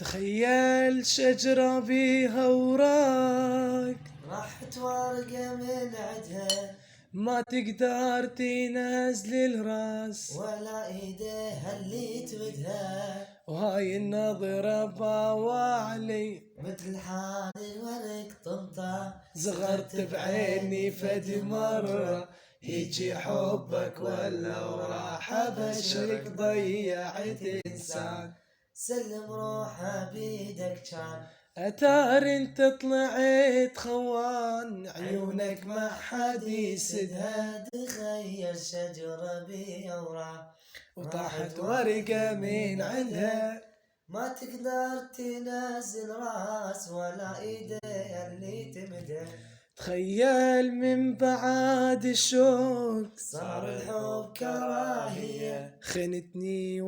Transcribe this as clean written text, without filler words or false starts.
تخيل شجرة بيها وراك راحت ورقة من عدها ما تقدر تنزل الراس ولا ايديها اللي تمدها، وهاي النظرة باوعلي مثل حال الورق طمطة زغرت بعيني فد مرة هيجي حبك ولا وراح بشرك ضيعت انسان. سلم روحه بيدك كان اتار انت طلعت خوان عيونك ما حد يسدها تخيل شجرة بأوراق وطاحت ورقة من عندها ما تقدر تنزل راس ولا ايديها اللي تمدها. تخيل من بعد الشوق صار الحب كراهية خنتني